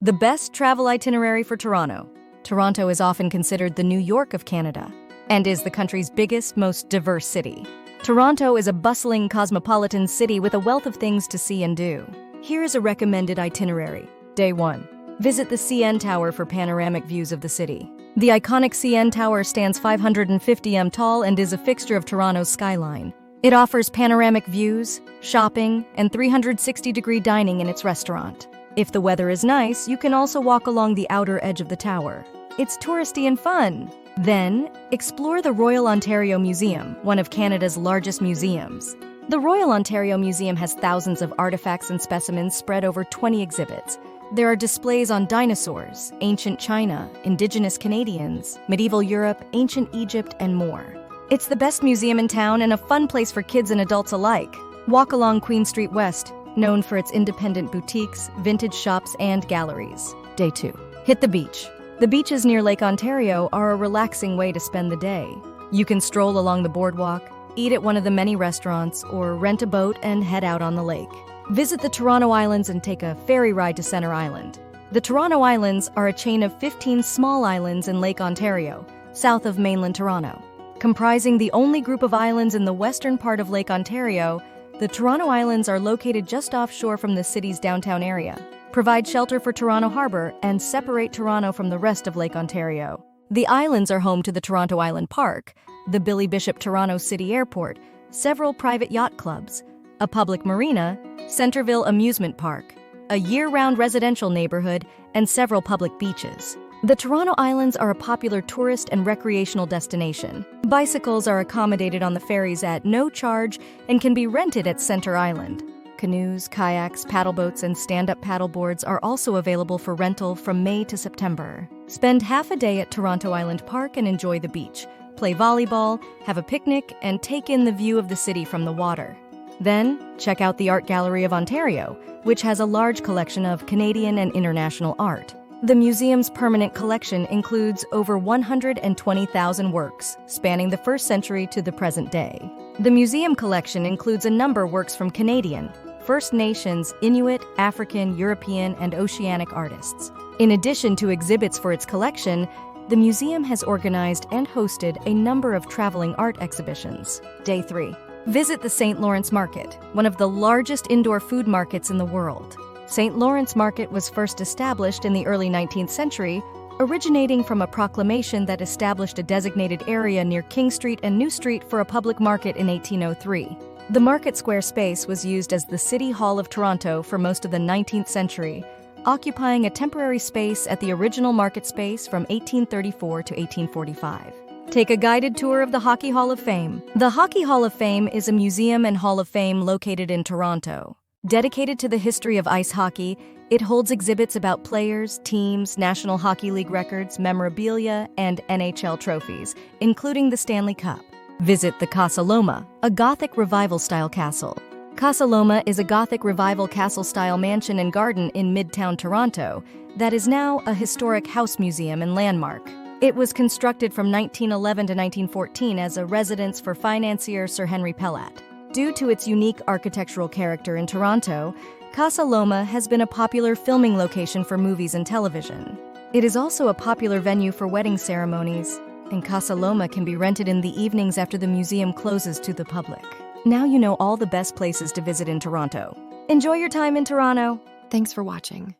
The best travel itinerary for Toronto. Toronto is often considered the New York of Canada and is the country's biggest, most diverse city. Toronto is a bustling cosmopolitan city with a wealth of things to see and do. Here is a recommended itinerary. Day 1. Visit the CN Tower for panoramic views of the city. The iconic CN Tower stands 550 m tall and is a fixture of Toronto's skyline. It offers panoramic views, shopping, and 360-degree dining in its restaurant. If the weather is nice, you can also walk along the outer edge of the tower. It's touristy and fun. Then, explore the Royal Ontario Museum, one of Canada's largest museums. The Royal Ontario Museum has thousands of artifacts and specimens spread over 20 exhibits. There are displays on dinosaurs, ancient China, Indigenous Canadians, medieval Europe, ancient Egypt, and more. It's the best museum in town and a fun place for kids and adults alike. Walk along Queen Street West, known for its independent boutiques, vintage shops, and galleries. Day 2. Hit the beach. The beaches near Lake Ontario are a relaxing way to spend the day. You can stroll along the boardwalk, eat at one of the many restaurants, or rent a boat and head out on the lake. Visit the Toronto Islands and take a ferry ride to Center Island. The Toronto Islands are a chain of 15 small islands in Lake Ontario, south of mainland Toronto. Comprising the only group of islands in the western part of Lake Ontario, the Toronto Islands are located just offshore from the city's downtown area, provide shelter for Toronto Harbour, and separate Toronto from the rest of Lake Ontario. The islands are home to the Toronto Island Park, the Billy Bishop Toronto City Airport, several private yacht clubs, a public marina, Centerville Amusement Park, a year-round residential neighborhood, and several public beaches. The Toronto Islands are a popular tourist and recreational destination. Bicycles are accommodated on the ferries at no charge and can be rented at Center Island. Canoes, kayaks, paddleboats, and stand-up paddleboards are also available for rental from May to September. Spend half a day at Toronto Island Park and enjoy the beach. Play volleyball, have a picnic, and take in the view of the city from the water. Then, check out the Art Gallery of Ontario, which has a large collection of Canadian and international art. The museum's permanent collection includes over 120,000 works, spanning the 1st century to the present day. The museum collection includes a number of works from Canadian, First Nations, Inuit, African, European, and Oceanic artists. In addition to exhibits for its collection, the museum has organized and hosted a number of traveling art exhibitions. Day 3. Visit the St. Lawrence Market, one of the largest indoor food markets in the world. St. Lawrence Market was first established in the early 19th century, originating from a proclamation that established a designated area near King Street and New Street for a public market in 1803. The market square space was used as the City Hall of Toronto for most of the 19th century, occupying a temporary space at the original market space from 1834 to 1845. Take a guided tour of the Hockey Hall of Fame. The Hockey Hall of Fame is a museum and hall of fame located in Toronto. Dedicated to the history of ice hockey, it holds exhibits about players, teams, National Hockey League records, memorabilia, and NHL trophies, including the Stanley Cup. Visit the Casa Loma, a Gothic Revival-style castle. Casa Loma is a Gothic Revival castle-style mansion and garden in Midtown Toronto that is now a historic house museum and landmark. It was constructed from 1911 to 1914 as a residence for financier Sir Henry Pellatt. Due to its unique architectural character in Toronto, Casa Loma has been a popular filming location for movies and television. It is also a popular venue for wedding ceremonies, and Casa Loma can be rented in the evenings after the museum closes to the public. Now you know all the best places to visit in Toronto. Enjoy your time in Toronto! Thanks for watching.